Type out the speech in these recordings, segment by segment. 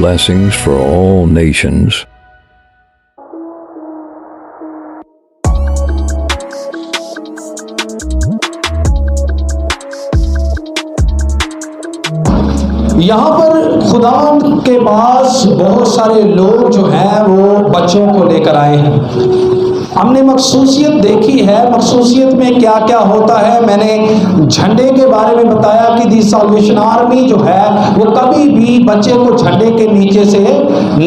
blessings for all nations. यहाँ पर खुदा के पास बहुत सारे लोग जो हैं वो बच्चों को लेकर आए हैं। हमने मखसूसियत देखी है, मखसूसियत में क्या क्या होता है। मैंने झंडे के बारे में बताया कि दी साल्वेशन आर्मी जो है वो कभी भी बच्चे को झंडे के नीचे से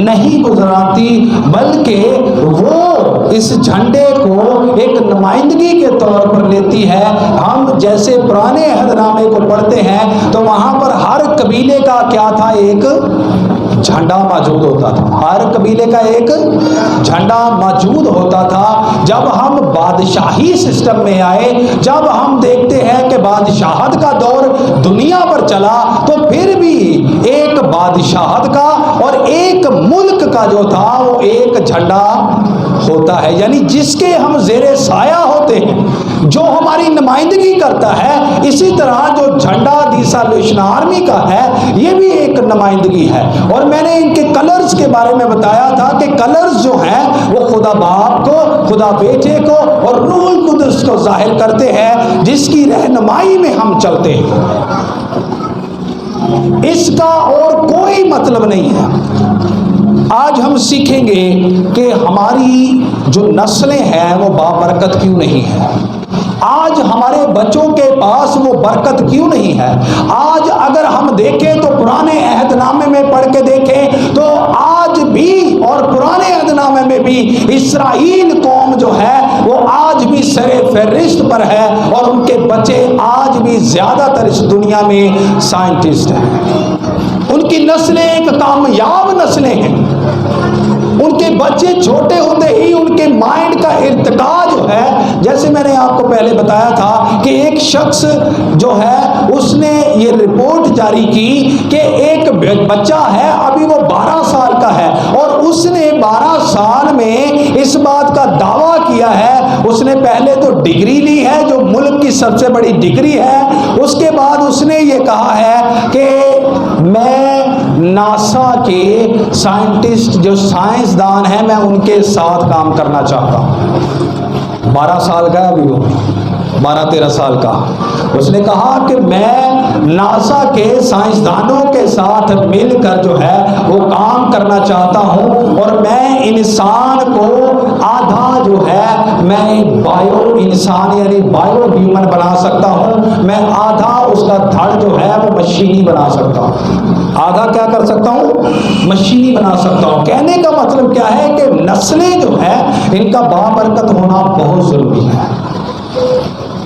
नहीं गुजराती, बल्कि वो इस झंडे को एक नुमाइंदगी के तौर पर लेती है। हम जैसे पुराने अहदनामे को पढ़ते हैं तो वहां पर हर कबीले का क्या था, एक झंडा मौजूद होता था। हर कबीले का एक झंडा मौजूद होता था। जब हम बादशाही सिस्टम में आए, जब हम देखते हैं कि बादशाहत का दौर दुनिया पर चला, तो फिर भी एक बादशाहत का और एक मुल्क का जो था वो एक झंडा होता है, यानी जिसके हम जेरे साया होते हैं, जो हमारी नुमाइंदगी करता है। इसी तरह जो झंडा दी साल्वेशन आर्मी का है ये भी एक नुमाइंदगी है। और मैंने इनके कलर्स के बारे में बताया था कि कलर्स जो हैं वो खुदा बाप को, खुदा बेटे को और रूहुल कुदस को जाहिर करते हैं, जिसकी रहनुमाई में हम चलते हैं। इसका और कोई मतलब नहीं है। आज हम सीखेंगे कि हमारी जो नस्लें हैं वो बाबरकत क्यों नहीं है। आज हमारे बच्चों के पास वो बरकत क्यों नहीं है। आज अगर हम देखें तो पुराने अहदनामे में पढ़ के देखें तो आज भी और पुराने अहदनामे में भी इस्राएल कौम जो है वो आज भी सरे फहरिस्त पर है, और उनके बच्चे आज भी ज्यादातर इस दुनिया में साइंटिस्ट हैं। उनकी नस्लें एक कामयाब नस्लें हैं। उनके बच्चे छोटे होते ही उनके माइंड का इर्तिका जो है, जैसे मैंने आपको पहले बताया था कि एक शख्स जो है उसने ये रिपोर्ट जारी की कि एक बच्चा है, अभी वो 12 साल का है, और उसने 12 साल में इस बात का दावा किया है, उसने पहले तो डिग्री ली है जो मुल्क की सबसे बड़ी डिग्री है। उसके बाद उसने ये कहा है कि मैं नासा के साइंटिस्ट जो साइंसदान हैं मैं उनके साथ काम करना चाहता हूँ। 12 साल का है अभी वो, 12-13 साल का। उसने कहा कि मैं नासा के साइंसदानों के साथ मिलकर जो है वो काम करना चाहता हूं, और मैं इंसान को आधा जो है मैं बायो इंसान यानी बायो ह्यूमन बना सकता हूं, मैं आधा उसका धड़ जो है वो मशीनी बना सकता हूं। आधा क्या कर सकता हूं, मशीनी बना सकता हूं। कहने का मतलब क्या है कि नस्लें जो है इनका बाबरकत होना बहुत जरूरी है।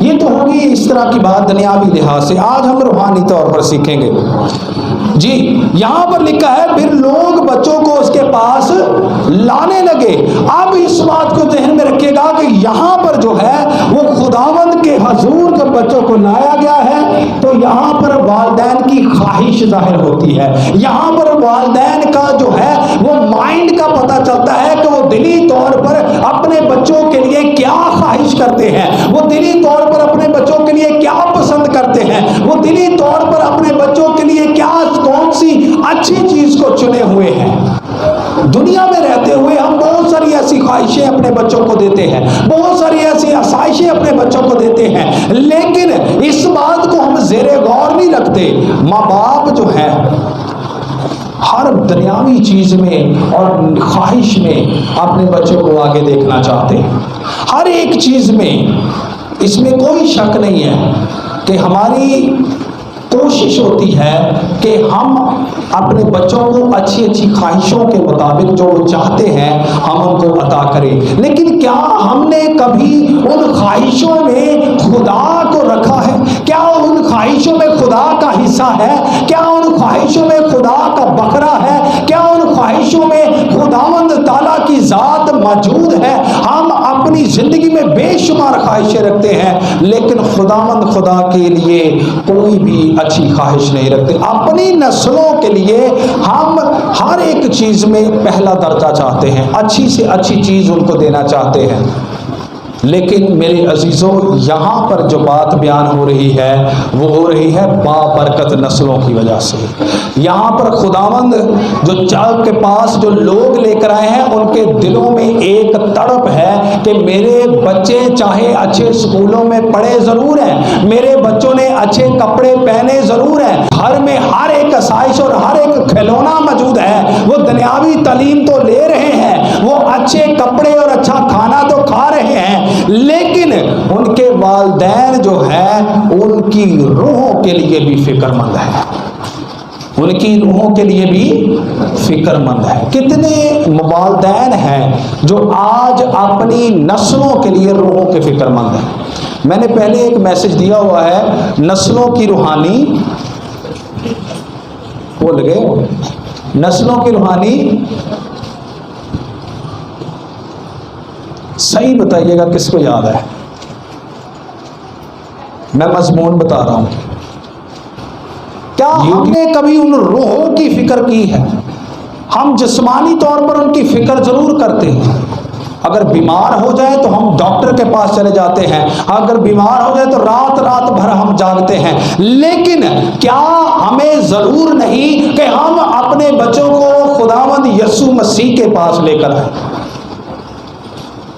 ये तो होगी इस तरह की बात दुनियावी लिहाज से। आज हम रूहानी तौर पर सीखेंगे जी। यहां पर लिखा है फिर लोग बच्चों को उसके पास लाने लगे। अब इस बात को ध्यान में रखिएगा कि यहां पर जो है वो खुदावंद के हजूर जब बच्चों को लाया गया है तो यहां पर वालिदैन की ख्वाहिश जाहिर होती है। यहां पर वालिदैन का जो है वो माइंड का पता चलता है कि वो दिली तौर पर अपने बच्चों के लिए क्या ख्वाहिश करते हैं, वो दिली तौर पर अपने बच्चों के लिए क्या पसंद करते हैं, वो दिली तौर पर अपने बच्चों के लिए क्या कौन सी अच्छी चीज को चुने हुए हैं। दुनिया में रहते हुए हम बहुत सारी ऐसी ख्वाहिशें अपने बच्चों को देते हैं, बहुत सारी ऐसी आसाइशें अपने बच्चों को देते हैं, लेकिन इस बात को हम जेरे गौर नहीं रखते। माँ बाप जो है हर दुनियावी चीज में और ख्वाहिश में अपने बच्चों को आगे देखना चाहते हैं, हर एक चीज में। इसमें कोई शक नहीं है कि हमारी कोशिश होती है कि हम अपने बच्चों को अच्छी अच्छी ख्वाहिशों के मुताबिक जो वो चाहते हैं हम उनको अता करें। लेकिन क्या हमने कभी उन ख्वाहिशों में खुदा को रखा है? क्या उन ख्वाहिशों में खुदा का हिस्सा है? क्या उन ख्वाहिशों में खुदा का बकरा है? क्या उन ख्वाहिशों में खुदावंद ताला की जात मौजूद है? हम अपनी जिंदगी में बेशुमार ख्वाहिशें रखते हैं, लेकिन खुदावंद खुदा के लिए कोई भी अच्छी ख्वाहिश नहीं रखते। अपनी नस्लों के लिए हम हर एक चीज में पहला दर्जा चाहते हैं, अच्छी से अच्छी चीज उनको देना चाहते हैं। लेकिन मेरे अजीज़ों, यहाँ पर जो बात बयान हो रही है वो हो रही है बाबरकत नस्लों की वजह से। यहाँ पर खुदावंद जो चाक के पास जो लोग लेकर आए हैं, उनके दिलों में एक तड़प है कि मेरे बच्चे चाहे अच्छे स्कूलों में पढ़े ज़रूर हैं, मेरे बच्चों ने अच्छे कपड़े पहने ज़रूर हैं, घर में हर एक आसाइश और हर एक खिलौना मौजूद है, वो दुनियावी तालीम तो ले रहे हैं, वो अच्छे कपड़े और अच्छा खाना तो खा रहे हैं, लेकिन उनके वालिदैन जो है उनकी रूहों के लिए भी फिक्रमंद है, उनकी रूहों के लिए भी फिक्रमंद है। कितने वालिदैन हैं जो आज अपनी नस्लों के लिए रूहों के फिक्रमंद हैं। मैंने पहले एक मैसेज दिया हुआ है, नस्लों की रूहानी, भूल गए, नस्लों की रूहानी, सही बताइएगा किसको याद है, मैं मजमून बता रहा हूं। क्या हमने कभी उन रूहों की फिक्र की है? हम जिस्मानी तौर पर उनकी फिक्र जरूर करते हैं। अगर बीमार हो जाए तो हम डॉक्टर के पास चले जाते हैं, अगर बीमार हो जाए तो रात रात भर हम जागते हैं, लेकिन क्या हमें जरूर नहीं कि हम अपने बच्चों को खुदावंद यीशु मसीह के पास लेकर आए?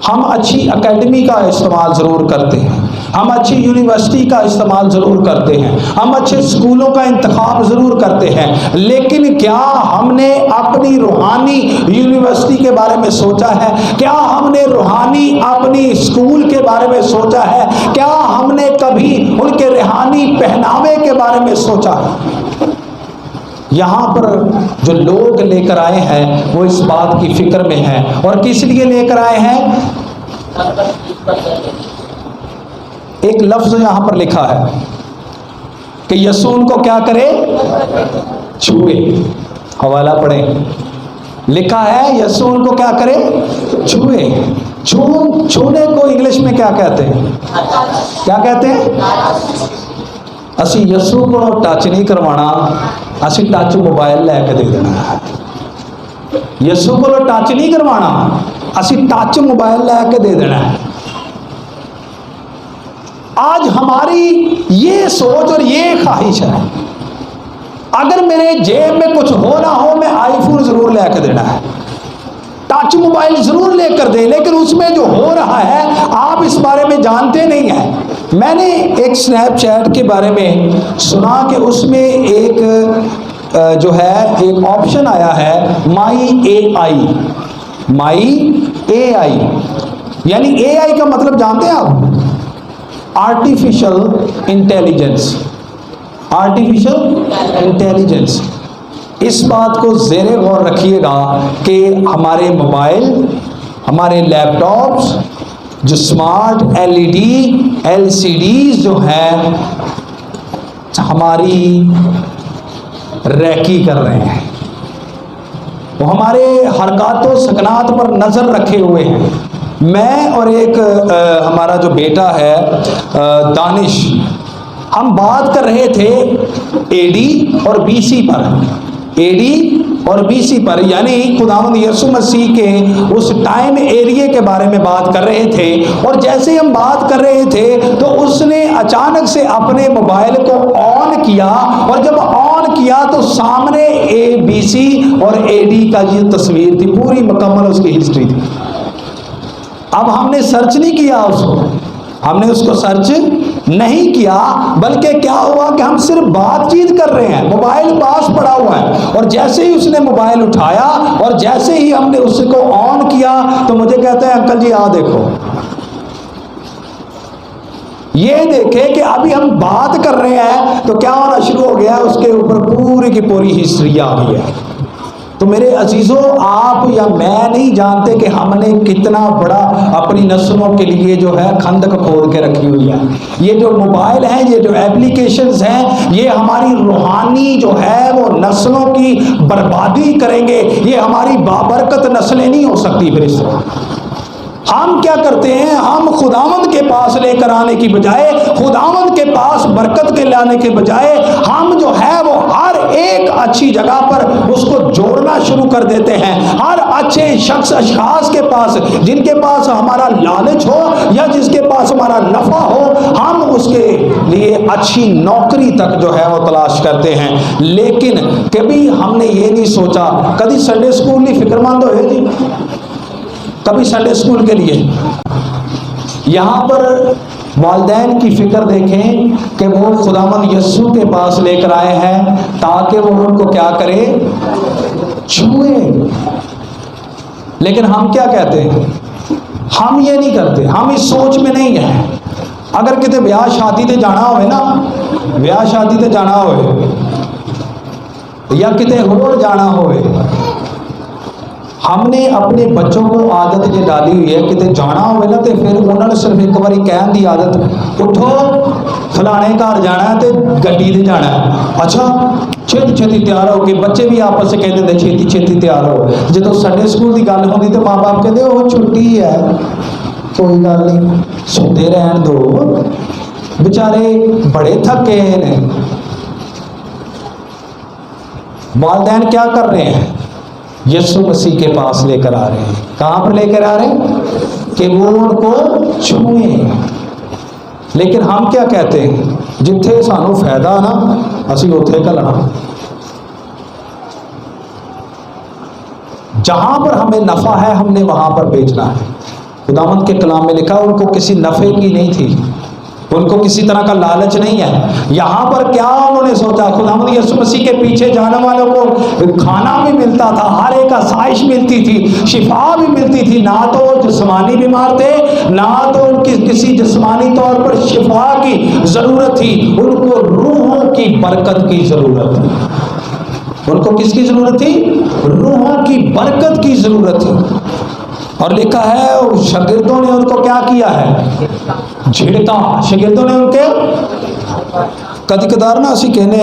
हम अच्छी एकेडमी का इस्तेमाल ज़रूर करते हैं, हम अच्छी यूनिवर्सिटी का इस्तेमाल ज़रूर करते हैं, हम अच्छे स्कूलों का इंतखाब ज़रूर करते हैं, लेकिन क्या हमने अपनी रूहानी यूनिवर्सिटी के बारे में सोचा है? क्या हमने रूहानी अपनी स्कूल के बारे में सोचा है? क्या हमने कभी उनके रूहानी पहनावे के बारे में सोचा है? यहाँ पर जो लोग लेकर आए हैं वो इस बात की फिक्र में हैं, और किस लिए लेकर आए हैं? एक लफ्ज यहाँ पर लिखा है कि यीशु उनको क्या करे? छुए। हवाला पढ़ें, लिखा है यीशु उनको क्या करे? छुए। छूने को इंग्लिश में क्या कहते हैं? क्या कहते हैं? असी यीशु को टच नहीं करवाना, असी टच मोबाइल लैके दे देना है। यीशु को टच नहीं करवाना, असी टच मोबाइल लैके दे देना है। आज हमारी ये सोच और ये ख्वाहिश है, अगर मेरे जेब में कुछ हो ना हो, मैं आईफोन जरूर लेकर देना है, टच मोबाइल जरूर लेकर दे, लेकिन उसमें जो हो रहा है आप इस बारे में जानते नहीं हैं। मैंने एक स्नैपचैट के बारे में सुना कि उसमें एक जो है एक ऑप्शन आया है, माई एआई, यानी एआई का मतलब जानते हैं आप? Artificial intelligence. आर्टिफिशियल इंटेलिजेंस, इस बात को ज़ेरे गौर रखिएगा कि हमारे मोबाइल, हमारे लैपटॉप्स, जो स्मार्ट एलईडी एलसीडीज जो हैं, हमारी रैकी कर रहे हैं, वो हमारे हरकतों सकनात पर नज़र रखे हुए हैं। मैं और एक हमारा जो बेटा है दानिश, हम बात कर रहे थे एडी और बीसी पर, एडी और बीसी पर, यानी खुदावंद यीशु मसीह के उस टाइम एरिया के बारे में बात कर रहे थे। और जैसे हम बात कर रहे थे तो उसने अचानक से अपने मोबाइल को ऑन किया, और जब ऑन किया तो सामने ABC और AD का ये तस्वीर थी, पूरी मुकम्मल उसकी हिस्ट्री थी। अब हमने सर्च नहीं किया उसको, हमने उसको सर्च नहीं किया, बल्कि क्या हुआ कि हम सिर्फ बातचीत कर रहे हैं, मोबाइल पास पड़ा हुआ है, और जैसे ही उसने मोबाइल उठाया और जैसे ही हमने उसको ऑन किया तो मुझे कहते हैं अंकल जी आ देखो, ये देखे कि अभी हम बात कर रहे हैं तो क्या होना शुरू हो गया, उसके ऊपर पूरी की पूरी हिस्ट्री आ गई है। तो मेरे अजीज़ों, आप या मैं नहीं जानते कि हमने कितना बड़ा अपनी नस्लों के लिए जो है खंदक खोद के रखी हुई है। ये जो मोबाइल हैं, ये जो एप्लीकेशंस हैं, ये हमारी रूहानी जो है वो नस्लों की बर्बादी करेंगे। ये हमारी बाबरकत नस्लें नहीं हो सकती। फिर इस तरह हम क्या करते हैं, हम खुदावंद के पास लेकर आने की बजाय, खुदावंद के पास बरकत के लाने के बजाय, हम जो है वो हर एक अच्छी जगह पर उसको जोड़ना शुरू कर देते हैं। हर अच्छे शख्स अशखास के पास, जिनके पास हमारा लालच हो या जिसके पास हमारा नफा हो, हम उसके लिए अच्छी नौकरी तक जो है वो तलाश करते हैं। लेकिन कभी हमने ये नहीं सोचा, कभी संडे स्कूल नहीं फिक्रमंद होए जी, कभी संडे स्कूल के लिए यहाँ पर वालिदैन की फिक्र देखें कि वो खुदावंद यस्सु के पास लेकर आए हैं ताकि वो उनको क्या करे, छुए। लेकिन हम क्या कहते हैं, हम ये नहीं करते, हम इस सोच में नहीं है। अगर कितने ब्याह शादी ते जाना होवे ना, ब्याह शादी ते जाना होवे या कितने होर जाना होवे, हमने अपने बच्चों को आदत ये डाली हुई है कि जाना हो ना तो फिर उन्होंने सिर्फ एक बार कहने की आदत, उठो फलाने घर जाना है तो गड्डी से जाना है, अच्छा छेती छेती तैयार हो के बच्चे भी आपस से कहते हैं छेती छेती तैयार हो। जो संडे स्कूल की गल होती तो माँ बाप कहते वो छुट्टी है, कोई गल नहीं, सोते रहन दो, बेचारे बड़े थके ने। वालिदैन क्या कर रहे हैं, यीशु मसीह के पास लेकर आ रहे हैं। कहाँ पर लेकर आ रहे हैं कि वो उनको छुए। लेकिन हम क्या कहते हैं, जिथे सानू फायदा ना असी उथे घलना, जहां पर हमें नफा है हमने वहां पर बेचना है। खुदावंद के कलाम में लिखा उनको किसी नफे की नहीं थी, उनको किसी तरह का लालच नहीं है। यहाँ पर क्या उन्होंने सोचा, खुदावंद यीशु मसीह के पीछे जाने वालों को खाना भी मिलता था, हर एक आसाइश मिलती थी, शिफा भी मिलती थी। ना तो वो जिस्मानी बीमार थे, ना तो उनकी किसी जिस्मानी तौर पर शिफा की ज़रूरत थी, उनको रूहों की बरकत की ज़रूरत थी। उनको किसकी ज़रूरत थी, रूहों की बरकत की ज़रूरत थी। और लिखा है शागिर्दों ने उनको क्या किया है, झिड़का। शागिर्दों ने उनके कदी कदार ना असी कहने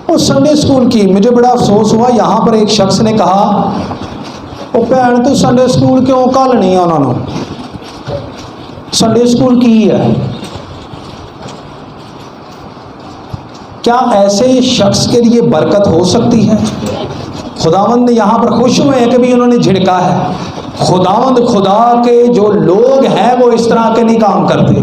वो संडे स्कूल की, मुझे बड़ा अफसोस हुआ, यहाँ पर एक शख्स ने कहा वो भैन तू संडे स्कूल क्यों घालनी है, उन्होंने संडे स्कूल की है। क्या ऐसे शख्स के लिए बरकत हो सकती है? खुदावंद ने यहाँ पर खुश हुए हैं कि भी उन्होंने झिड़का है। खुदावंद खुदा के जो लोग हैं वो इस तरह के नहीं काम करते,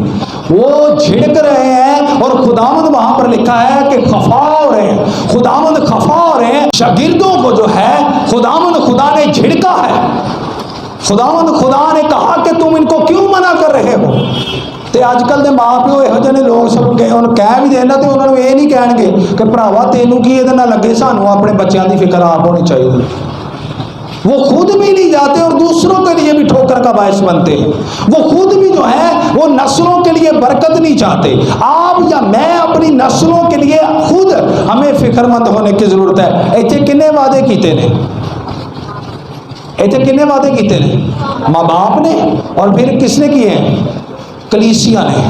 वो झिड़क रहे हैं। और खुदावंद वहाँ पर लिखा है कि खफा हो रहे हैं, खुदावंद खफा हो रहे हैं। शागिर्दों को जो है खुदावंद खुदा ने झिड़का है। खुदावंद खुदा ने कहा कि तुम इनको क्यों मना कर रहे हो। तो अजकल के माँ प्यो यहो ਜਿਹੇ लोग सब कह भी देना तो उन्होंने ये नहीं कहणगे कि भरावा तेनू की ये ना लगे, सानू अपने बच्चों की फिक्र आप होनी चाहिए। वो खुद भी नहीं जाते और दूसरों के लिए भी ठोकर का बायस बनते हैं। वो खुद भी जो है वो नस्लों के लिए बरकत नहीं चाहते। आप या मैं अपनी नस्लों के लिए खुद हमें फिक्रमंद होने की जरूरत है। इतने किन्ने वादे किए ने, इतने किन्ने वादे किए ने, माँ बाप ने, और फिर किसने किए हैं, कलीसिया ने।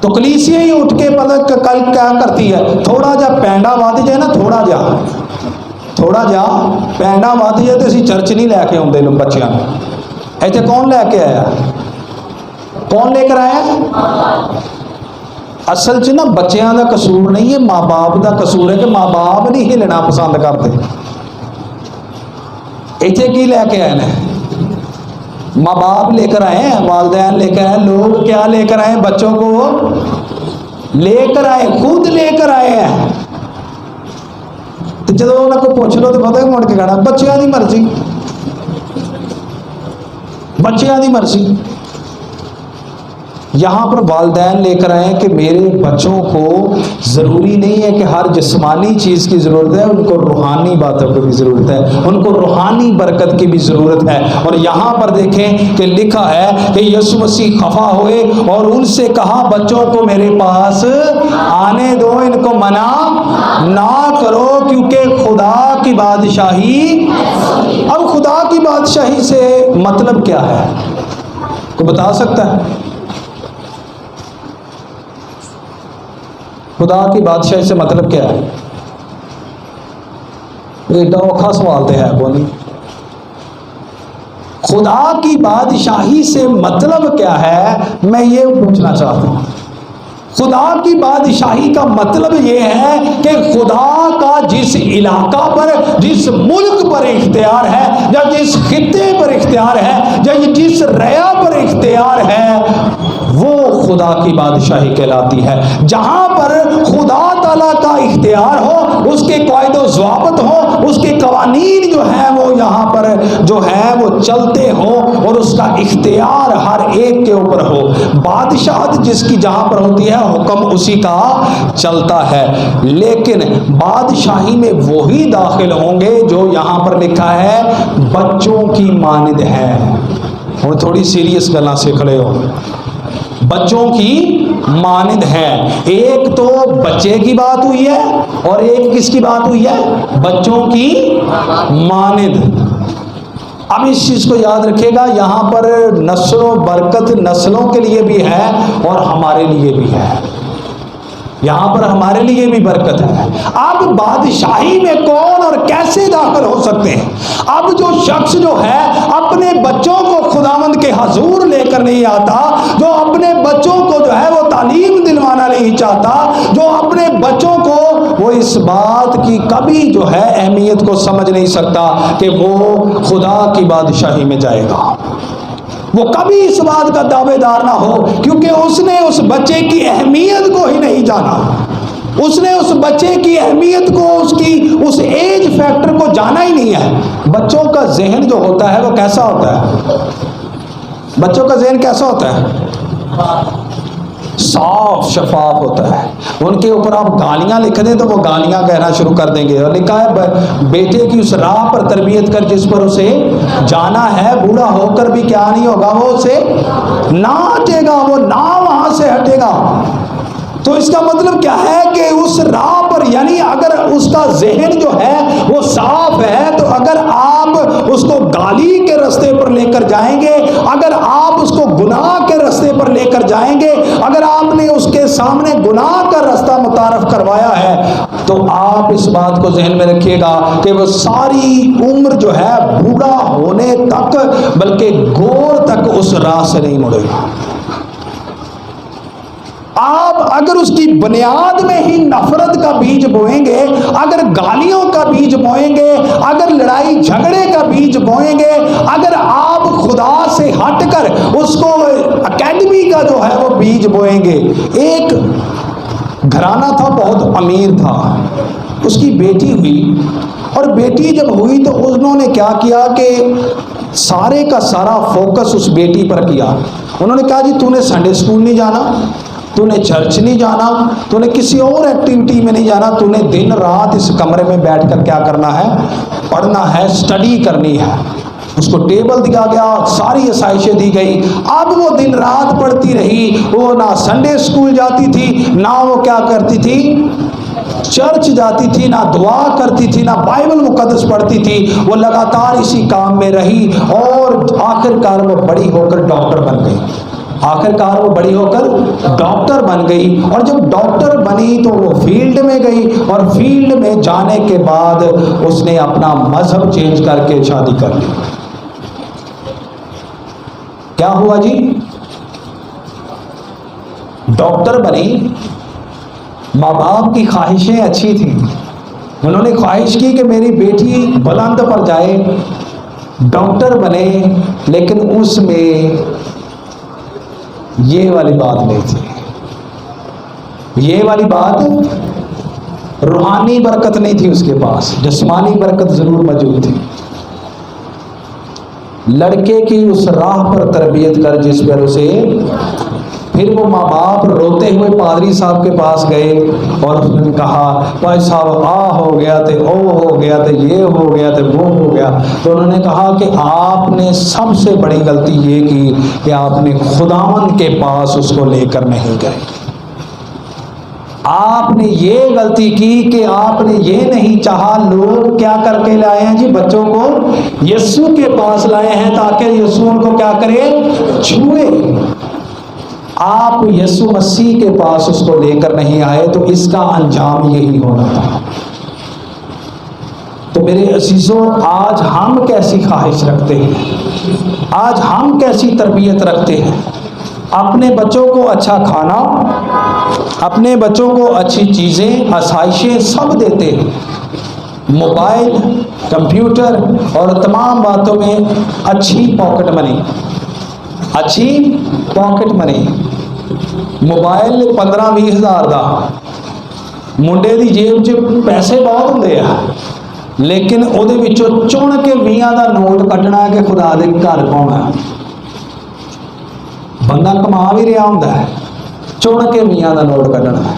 तो कलीसिया ही उठ के पता कल क्या करती है, थोड़ा जा पैंडा वध जाए ना, थोड़ा जा पैंडा वध जाए तो असी चर्च नहीं लैके आते बच्चों को। इतने कौन लैके आया, कौन लेकर आया? असल च ना बच्चों का कसूर नहीं है, माँ बाप का कसूर है कि माँ बाप नहीं हिलना पसंद करते। इतने की लैके आए ने, माँ बाप लेकर आए हैं, वालिदैन लेकर आए, लोग क्या लेकर आए, बच्चों को लेकर आए, खुद लेकर आए हैं। तो जो उन्होंने को पूछ लो तो पता मुड़ के कहना बच्चों की मर्जी, बच्चों की मर्जी। यहाँ पर वालिदैन लेकर आए कि मेरे बच्चों को ज़रूरी नहीं है कि हर जिस्मानी चीज़ की ज़रूरत है, उनको रूहानी बातों की भी ज़रूरत है, उनको रूहानी बरकत की भी ज़रूरत है। और यहाँ पर देखें कि लिखा है कि यीशु मसीह खफा हुए और उनसे कहा बच्चों को मेरे पास आने दो, इनको मना ना करो, क्योंकि खुदा की बादशाही। अब खुदा की बादशाही से मतलब क्या है, कोई बता सकता है? खुदा की बादशाही से मतलब क्या है? एडा औखा सवाल तो है बोली। खुदा की बादशाही से मतलब क्या है, मैं ये पूछना चाहता हूँ। खुदा की बादशाही का मतलब यह है कि खुदा का जिस इलाका पर, जिस मुल्क पर इख्तियार है, या जिस खित्ते पर इख्तियार है, या जिस रया पर इख्तियार है, वो खुदा की बादशाही कहलाती है। जहां पर खुदा ताला का इख्तियार हो, उसके कायदो ज़वाबित हो, उसके कवानीन जो है वो यहाँ पर जो है वो चलते हो, और उसका इख्तियार हर एक के ऊपर हो। बादशाहत जिसकी जहां पर होती है, हुक्म उसी का चलता है। लेकिन बादशाही में वही दाखिल होंगे जो यहाँ पर लिखा है बच्चों की मानिंद है। और थोड़ी सीरियस गल्ला से खड़े हो, बच्चों की मानिंद है। एक तो बच्चे की बात हुई है, और एक किसकी बात हुई है? बच्चों की मानिंद। अब इस चीज को याद रखिएगा, यहां पर नस्लों बरकत नस्लों के लिए भी है और हमारे लिए भी है। यहां पर हमारे लिए भी बरकत है। अब बादशाही में कौन और कैसे दाखिल हो सकते हैं? अब जो शख्स जो है अपने बच्चों को खुदावंद के हजूर लेकर नहीं आता, जो अपने बच्चों को जो है वो तालीम दिलवाना नहीं चाहता, जो अपने बच्चों को वो इस बात की कभी जो है अहमियत को समझ नहीं सकता कि वो खुदा की बादशाही में जाएगा, वो कभी इस बात का दावेदार ना हो, क्योंकि उसने उस बच्चे की अहमियत को ही नहीं जाना। उसने उस बच्चे की अहमियत को, उसकी उस एज फैक्टर को जाना ही नहीं है। बच्चों का जहन जो होता है वो कैसा होता है? बच्चों का जहन कैसा होता है? साफ शफाफ होता है। उनके ऊपर आप गालियां लिख दें तो वो गालियां कहना शुरू कर देंगे। और लिखा है बेटे की उस राह पर तरबियत कर जिस पर उसे जाना है, बूढ़ा होकर भी क्या नहीं होगा, वो उसे ना हटेगा, वो ना वहां से हटेगा। तो इसका मतलब क्या है कि उस राह पर, यानी अगर उसका जहन जो है वो साफ है, तो अगर आप उसको गाली के रास्ते पर लेकर जाएंगे, अगर आप उसको गुनाह के रास्ते पर लेकर जाएंगे, अगर आपने उसके सामने गुनाह का रास्ता मुतारफ करवाया है, तो आप इस बात को जहन में रखिएगा कि वो सारी उम्र जो है बूढ़ा होने तक, बल्कि गोर तक उस राह से नहीं मुड़ेगा। आप अगर उसकी बुनियाद में ही नफरत का बीज बोएंगे, अगर गालियों का बीज बोएंगे, अगर लड़ाई झगड़े का बीज बोएंगे, अगर आप खुदा से हटकर उसको एकेडमी का जो है वो बीज बोएंगे। एक घराना था, बहुत अमीर था, उसकी बेटी हुई, और बेटी जब हुई तो उन्होंने क्या किया कि सारे का सारा फोकस उस बेटी पर किया। उन्होंने कहा जी तूने संडे स्कूल नहीं जाना, तूने चर्च नहीं जाना, तूने किसी और एक्टिविटी में नहीं जाना, तूने दिन रात इस कमरे में बैठकर क्या करना है? पढ़ना है, स्टडी करनी है। उसको टेबल दिया गया, सारी आसाइशें दी गई। अब वो दिन रात पढ़ती रही। वो ना संडे स्कूल जाती थी, ना वो क्या करती थी, चर्च जाती थी, ना दुआ करती थी, ना बाइबल मुकद्दस पढ़ती थी। वो लगातार इसी काम में रही और आखिरकार वो बड़ी होकर डॉक्टर बन गई। आखिरकार वो बड़ी होकर डॉक्टर बन गई। और जब डॉक्टर बनी तो वो फील्ड में गई, और फील्ड में जाने के बाद उसने अपना मजहब चेंज करके शादी कर ली। क्या हुआ जी? डॉक्टर बनी, माँ बाप की ख्वाहिशें अच्छी थी, उन्होंने ख्वाहिश की कि मेरी बेटी बुलंद पर जाए, डॉक्टर बने, लेकिन उसमें ये वाली बात नहीं थी। ये वाली बात, रूहानी बरकत नहीं थी उसके पास, जिस्मानी बरकत जरूर मौजूद थी। लड़के की उस राह पर तरबियत कर जिस पर उसे, फिर वो माँ बाप रोते हुए पादरी साहब के पास गए और उन्होंने कहा भाई साहब आ हो गया थे, ओ हो गया थे, ये हो गया थे, वो हो गया। तो उन्होंने कहा कि आपने सबसे बड़ी गलती ये की कि आपने खुदावंद के पास उसको लेकर नहीं गए। आपने ये गलती की कि आपने ये नहीं चाहा। लोग क्या करके लाए हैं जी? बच्चों को यीशु के पास लाए हैं ताकि यीशु उनको क्या करे? छुए। आप यीशु मसीह के पास उसको लेकर नहीं आए, तो इसका अंजाम यही होना था। तो मेरे अजीजों, आज हम कैसी ख्वाहिश रखते हैं? आज हम कैसी तरबियत रखते हैं? अपने बच्चों को अच्छा खाना, अपने बच्चों को अच्छी चीज़ें, आसाइशें सब देते हैं, मोबाइल, कंप्यूटर और तमाम बातों में अच्छी पॉकेट मनी, अच्छी पॉकेट मनी। मोबाइल 15-20 हज़ार का, मुंडे की जेब च पैसे बहुत होंगे आ, लेकिन ਉਹਦੇ ਵਿੱਚੋਂ चुन के 20 का नोट ਕੱਢਣਾ कि खुदा दे घर पाउणा। बंदा कमा भी रहा होंदा है, चुन के 20 का नोट ਕੱਢਣਾ है।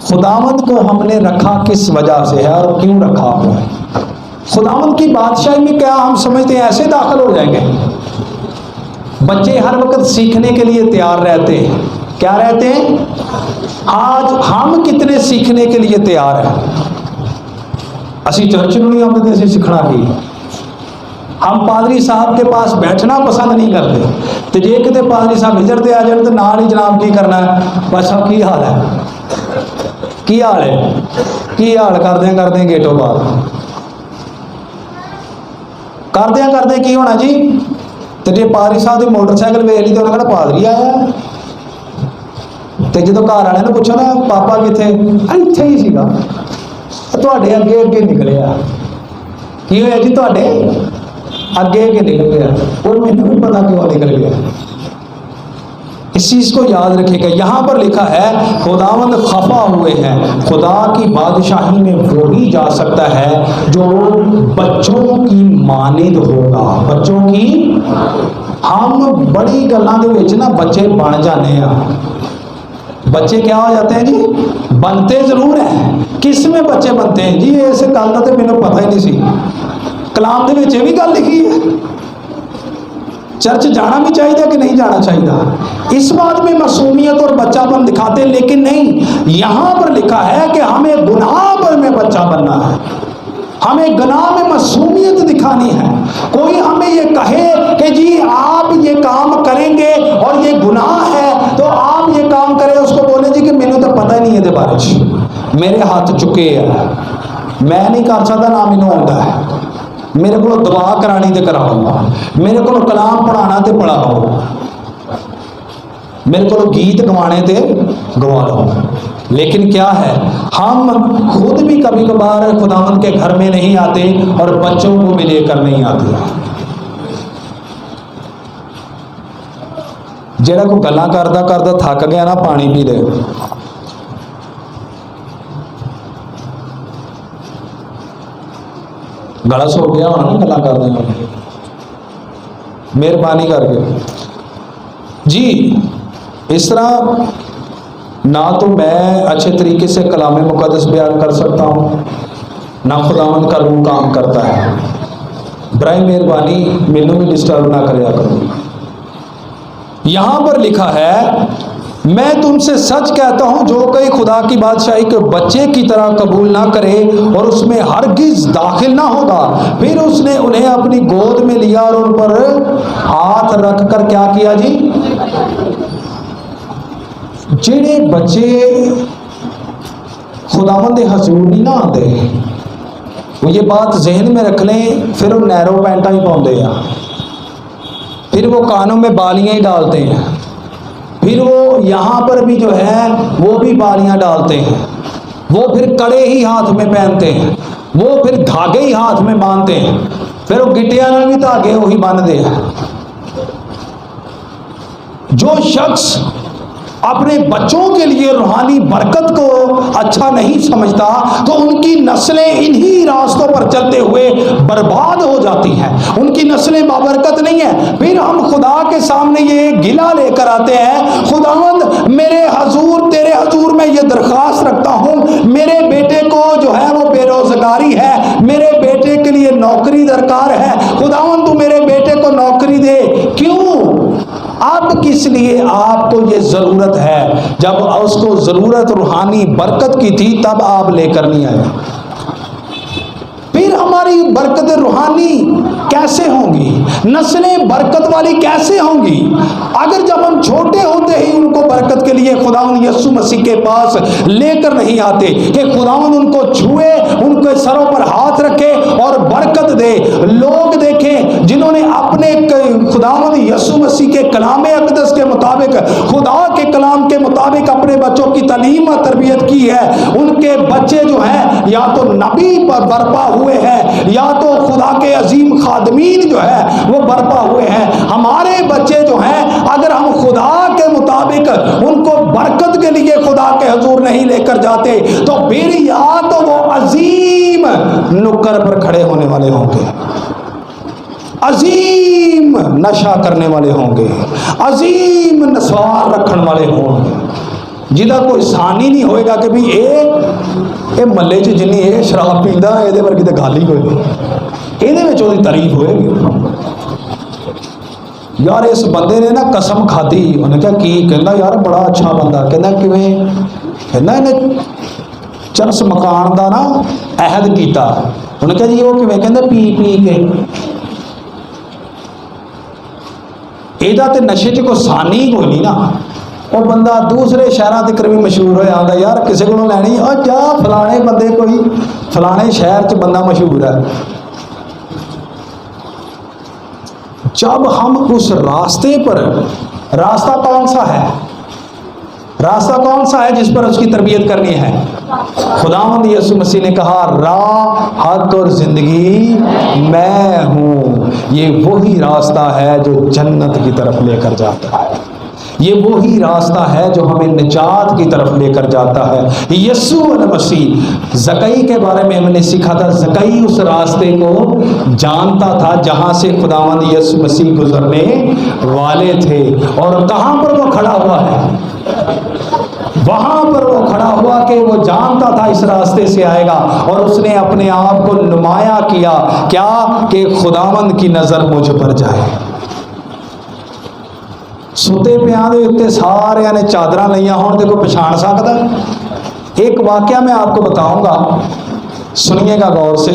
खुदावंद को हमने रखा किस वजह से है और क्यों रखा हुआ है? खुदावंद की बादशाही में क्या हम समझते हैं ऐसे दाखिल हो जाएंगे? बच्चे हर वक्त सीखने के लिए तैयार रहते हैं। क्या रहते हैं? आज हम कितने सीखने के लिए तैयार हैं? असी चर्च में नहीं आते, असी सीखना की। हम पादरी साहब के पास बैठना पसंद नहीं करते, तो जे कितने पादरी साहब हिजरते आ जाए तो नाल ही जनाब की करना है, बस साहब की हाल है, की हाल है, की हाल करदे गेटों बाहर करदे की होना जी। तो जे पादरी साहब की मोटरसाइकिल वेख ली तो उन्होंने कहना पादरी आया, तो जो घर वाले ने पूछा ना पापा कितने, इत्थे ही सीगा, तुहाडे अगे अगे निकलिया। की होया जी? तुहाडे अगे अगे निकल गया, और मैंने भी पता क्यों निकल गया। इस चीज़ को याद रखिएगा। यहाँ पर लिखा है खुदावंद खफा हुए हैं। खुदा की बादशाही में वो ही जा सकता है जो बच्चों की मानिंद होगा। बच्चों की, हम बड़ी गल्लां दे विच ना बच्चे बन जाने हैं। बच्चे क्या हो जाते हैं जी? बनते जरूर हैं। किस में बच्चे बनते हैं जी? इस गल का तो मैंने पता ही नहीं सी। कलाम दे विच भी गल लिखी है। चर्च जाना भी चाहिए कि नहीं जाना चाहिए, इस बात में मासूमियत और बच्चापन दिखाते, लेकिन नहीं, यहाँ पर लिखा है कि हमें गुनाह पर में बच्चा बनना है, हमें गुनाह में मासूमियत दिखानी है। कोई हमें ये कहे कि जी आप ये काम करेंगे और ये गुनाह है तो आप ये काम करें, उसको बोले जी कि मैंने तो पता ही नहीं है बारे च, मेरे हाथ चुके हैं, मैं नहीं कर सकता, ना मैनू आउंदा है, मेरे को दुआ करानी तो कराऊंगा, मेरे को कलाम पढ़ाना तो पढ़ाओ, मेरे को गीत गवाने थे गवा लो। लेकिन क्या है, हम खुद भी कभी कभार खुदावंद के घर में नहीं आते और बच्चों को भी लेकर नहीं आते। जेड़ा को गल्लां करदा करदा थक गया ना, पानी पी ले। गला सो गया होना ना गल्लां करदे, मेहरबानी करके जी। इस तरह ना तो मैं अच्छे तरीके से कलाम मुक़द्दस बयान कर सकता हूँ, ना खुदावंद का रूह काम करता है। बराए मेहरबानी मैनू भी डिस्टर्ब ना करया करो। यहाँ पर लिखा है, मैं तुमसे सच कहता हूँ जो कोई खुदा की बादशाही के बच्चे की तरह कबूल ना करे और उसमें हरगिज दाखिल ना होगा। फिर उसने उन्हें अपनी गोद में लिया और उन पर हाथ रख कर क्या किया जी? जेड़े बच्चे खुदावंद दे हजूर नहीं ना आते, वो ये बात जहन में रख लें, फिर वो नैरो पैंटा ही पाते हैं, फिर वो कानों में बालियां ही डालते हैं, फिर वो यहाँ पर भी जो है वो भी बालियां डालते हैं, वो फिर कड़े ही हाथ में पहनते हैं, वो फिर धागे ही हाथ में बांधते हैं, फिर वो गिटिया में भी धागे वही बांधते हैं। जो शख्स अपने बच्चों के लिए रूहानी बरकत को अच्छा नहीं समझता तो उनकी नस्लें इन्हीं रास्तों पर चलते हुए बर्बाद हो जाती हैं, उनकी नस्लें बाबरकत नहीं है। फिर हम खुदा के सामने ये गिला लेकर आते हैं, खुदावंद मेरे हजूर, तेरे हजूर में ये दरख्वास्त रखता हूँ, मेरे बेटे को जो है वो बेरोजगारी है, मेरे बेटे के लिए नौकरी दरकार है, खुदावंद तू मेरे बेटे को नौकरी दे। क्यों? अब किस लिए आपको ये जरूरत है? जब उसको जरूरत रूहानी बरकत की थी तब आप लेकर नहीं आए। फिर हमारी बरकत रूहानी कैसे होंगी, नस्लें बरकत वाली कैसे होंगी अगर जब हम छोटे होते ही उनको बरकत के लिए खुदावंद यीशु मसीह के पास लेकर नहीं आते कि खुदावंद उनको छुए, उनके सरों पर हाथ रखे और बरकत दे। लोग देखें जिन्होंने अपने खुदावंद यीशु मसीह के कलाम अक़दस के मुताबिक, खुदा के कलाम के मुताबिक अपने बच्चों की तालीम और तरबियत की है, उनके बच्चे जो हैं या तो नबी पर बरपा हुए हैं या तो खुदा के अजीम खादमीन जो है वो बरपा हुए हैं। हमारे बच्चे जो हैं अगर हम खुदा के मुताबिक उनको बरकत के लिए खुदा के हुजूर नहीं लेकर जाते तो फिर या तो वो अजीम नुक्कर पर खड़े होने वाले होंगे, अजीम नशा करने वाले होंगे, अजीम नस्वार रखने वाले होंगे, जिदा कोई सानी नहीं होएगा कि भी ये मल्ले च जिन्नी ये शराब पींदा ये वर्गी तो गल ही कोई नहीं, ये तारीफ होएगी। यार इस बंदे ने ना कसम खाधी, उन्हें क्या की, कहना यार बड़ा अच्छा बंदा, कहना किवें, कहना इन्हें चरस मकान का ना अहद किया, उन्हें क्या जी वो किवें, कहना पी पी के, ਇਹਦਾ ਤੇ नशे च कोई सानी कोई नहीं ना। और बंदा दूसरे शहरों तक भी मशहूर हो जाता, यार किसी को लैनी और क्या फलाने बंदे कोई फलाने शहर च बंदा मशहूर है। जब हम उस रास्ते पर, रास्ता कौन सा है, रास्ता कौन सा है जिस पर उसकी तरबियत करनी है? खुदावंद यीशु मसीह ने कहा राह, हक और जिंदगी मैं हूँ। ये वही रास्ता है जो जन्नत की तरफ लेकर जाता है, ये वही रास्ता है जो हमें निजात की तरफ लेकर जाता है। यीशु मसीह, ज़कई के बारे में हमने सीखा था, ज़कई उस रास्ते को जानता था जहाँ से खुदावंद यीशु मसीह गुजरने वाले थे। और कहाँ पर वो खड़ा हुआ है? वहां पर वो खड़ा हुआ कि वो जानता था इस रास्ते से आएगा, और उसने अपने आप को नुमाया किया, क्या कि खुदावंद की नजर मुझ पर जाए। सुते पियां दे उत्ते सारियां ने चादर लईयां होण ते कोई पछाण सकदा? एक वाकया मैं आपको बताऊंगा, सुनिएगा गौर से।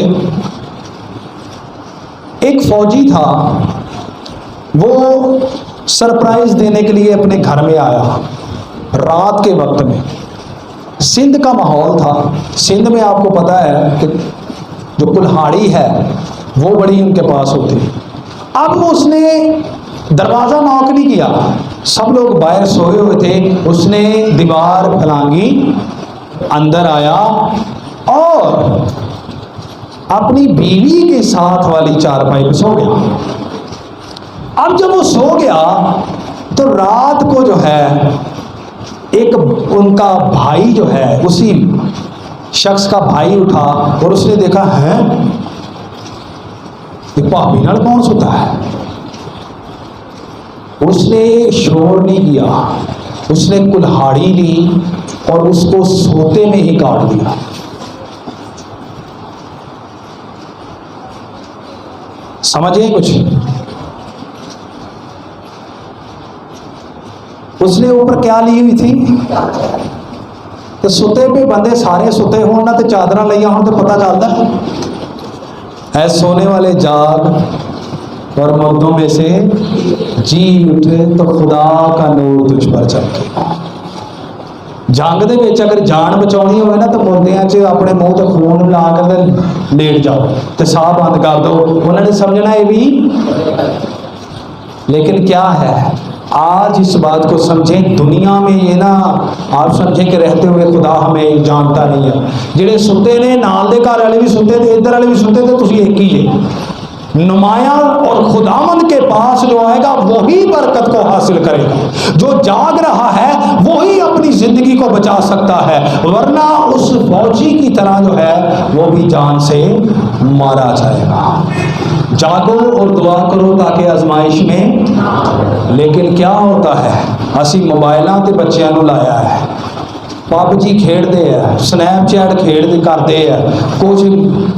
एक फौजी था, वो सरप्राइज देने के लिए अपने घर में आया रात के वक्त में। सिंध का माहौल था, सिंध में आपको पता है कि जो कुल्हाड़ी है वो बड़ी उनके पास होती है। अब उसने दरवाज़ा नॉक नहीं किया, सब लोग बाहर सोए हुए थे, उसने दीवार फलांगी, अंदर आया और अपनी बीवी के साथ वाली चारपाई पर सो गया। अब जब वो सो गया तो रात को जो है एक उनका भाई जो है, उसी शख्स का भाई उठा और उसने देखा है ये भाभी नाल कौन सोता है। उसने शोर नहीं किया, उसने कुल्हाड़ी ली और उसको सोते में ही काट दिया। समझिए कुछ, उसने ऊपर क्या ली हुई थी? तो सुते पे बंदे सारे सुते हो ना, तो चादर लिया हो तो पता चलता है सोने वाले जाग और मुर्दों में से जी उठे तो खुदा का नूर तुझ पर चमके। जंग दे विच अगर जान बचानी हो ना तो मुर्दियां च अपने मुंह तो खून ला कर लेट जाओ तो साह बंद कर दो, उन्होंने समझना ये भी। लेकिन क्या है, आज इस बात को समझें, दुनिया में ये ना आप समझें कि रहते हुए खुदा हमें जानता नहीं है। जिहड़े सुते ने नाल दे घर वाले भी सुते थे, इधर वाले भी सुते थे, तुसीं एक ही है। नुमाया और खुदावंद के पास जो आएगा वही बरकत को हासिल करेगा। जो जाग रहा है वही अपनी जिंदगी को बचा सकता है, वरना उस फौजी की तरह जो है वो भी जान से मारा जाएगा। जागो और दुआ करो ताकि आजमाइश में। लेकिन क्या होता है, असी मोबाइलों ते बच्चों को लाया है, पबजी खेडते हैं, स्नैपचैट करते हैं, कुछ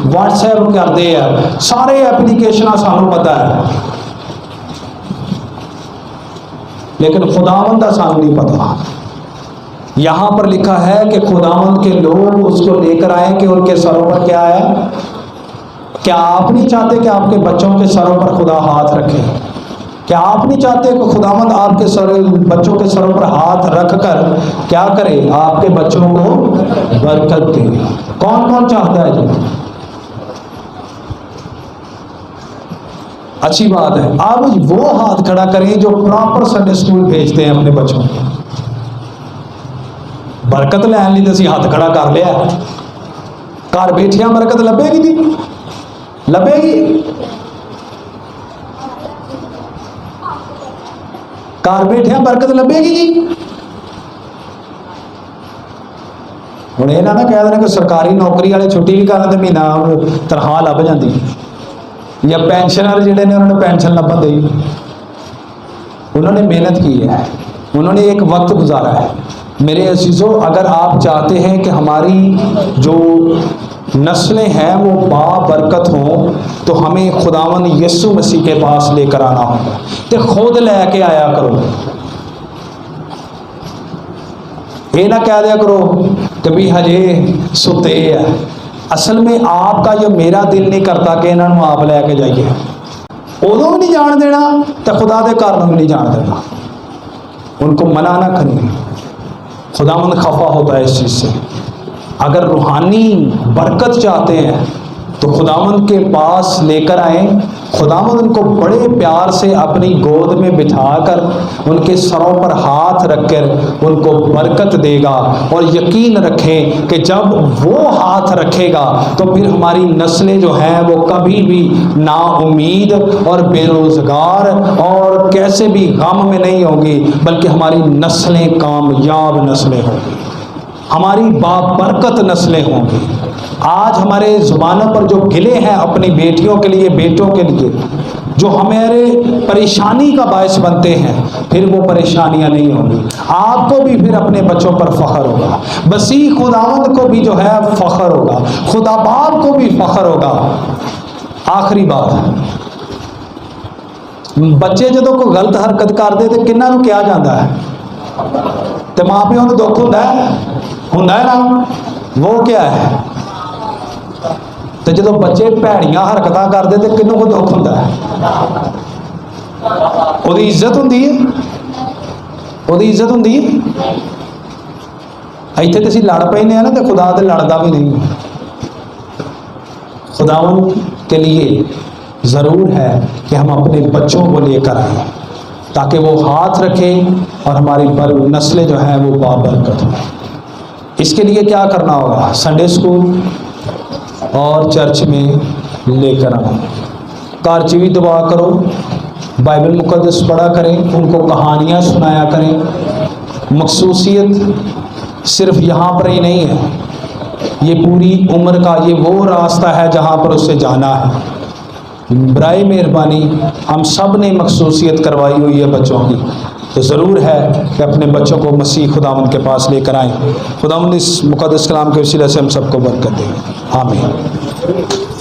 व्हाट्सएप करते हैं, सारे एप्लीकेशन सानू पता है, लेकिन खुदावंद का सानू नहीं पता। यहाँ पर लिखा है कि खुदावंद के लोग उसको लेकर आए कि उनके सरों पर क्या है। क्या आप नहीं चाहते कि आपके बच्चों के सरों पर खुदा हाथ रखे? क्या आप नहीं चाहते कि खुदावंद आपके बच्चों के सरों पर हाथ रखकर क्या करे, आपके बच्चों को बरकत दे? कौन कौन चाहता है जी? अच्छी बात है। अब वो हाथ खड़ा करें जो प्रॉपर संडे स्कूल भेजते हैं अपने बच्चों को। बरकत लैन लिए असीं हाथ खड़ा कर लिया, घर बैठिया बरकत लभेगी नहीं, लभेगी? घर बैठिया बरकत लभेगी जी? हुण ये ना कह देना कि सरकारी नौकरी वाले छुट्टी भी करन ते महीना तनख्वाह लभ जाती, या पेंशनर जिहड़े ने उन्होंने पेंशन लभन दी। उन्होंने मेहनत की है, उन्होंने एक वक्त गुजारा है। मेरे अजीज़ों, अगर आप चाहते हैं कि हमारी जो नस्लें हैं वो बाबरकत हों, तो हमें खुदावन यीशु मसीह के पास लेकर आना होगा। तो खुद लेके आया करो, ये ना कह दिया करो कि भी हजे सुते है। असल में आपका जो मेरा दिल नहीं करता कि इन्हों आप लैके जाइए, उदों भी नहीं जान देना तो खुदा के घर में भी नहीं जान देना। उनको मना ना करिए, खुदावंद खफा होता है इस चीज़ से। अगर रूहानी बरकत चाहते हैं तो खुदावंद के पास लेकर आए। खुदावंद उनको बड़े प्यार से अपनी गोद में बिठाकर उनके सरों पर हाथ रखकर उनको बरकत देगा। और यकीन रखें कि जब वो हाथ रखेगा तो फिर हमारी नस्लें जो हैं वो कभी भी नाउम्मीद और बेरोज़गार और कैसे भी गम में नहीं होंगी, बल्कि हमारी नस्लें कामयाब नस्लें होंगी, हमारी बाबरकत नस्लें होंगी। आज हमारे ज़ुबानों पर जो गिले हैं अपनी बेटियों के लिए, बेटों के लिए, जो हमारे परेशानी का बायस बनते हैं, फिर वो परेशानियां नहीं होंगी। आपको भी फिर अपने बच्चों पर फ़ख्र होगा, मसीह खुदावंद को भी जो है फ़ख्र होगा, खुदा बाप को भी फ़ख्र होगा। आखिरी बात, बच्चे जो कोई गलत हरकत करते तो किन्ना नूं किया जाता है? तो माँ प्यो को दुख होंदा है ना? वो क्या है? तो जो बच्चे भैड़ियां हरकत करते तो किन्नों को दुख होंदा है? उहदी इज्जत होंदी है, उहदी इज्जत होंदी है। इत्थे तो असीं लड़ पैने ना, तो खुदा तो लड़दा भी नहीं। खुदावन के लिए ज़रूर है कि हम अपने बच्चों को लेकर आए ताकि वो हाथ रखें और हमारी नस्लें जो हैं वो बाबरकत हों। इसके लिए क्या करना होगा? संडे स्कूल और चर्च में लेकर आना। घर च भी दुआ करो, बाइबल मुकद्दस पढ़ा करें, उनको कहानियाँ सुनाया करें। मखसूसियत सिर्फ यहाँ पर ही नहीं है, ये पूरी उम्र का ये वो रास्ता है जहाँ पर उसे जाना है। बराए मेहरबानी हम सब ने मखसूसियत करवाई हुई है बच्चों की, तो ज़रूर है कि अपने बच्चों को मसीह खुदावंद के पास लेकर आएँ। खुदावंद इस मुकद्दस कलाम के वसीले से हम सबको बरकत दे। आमीन।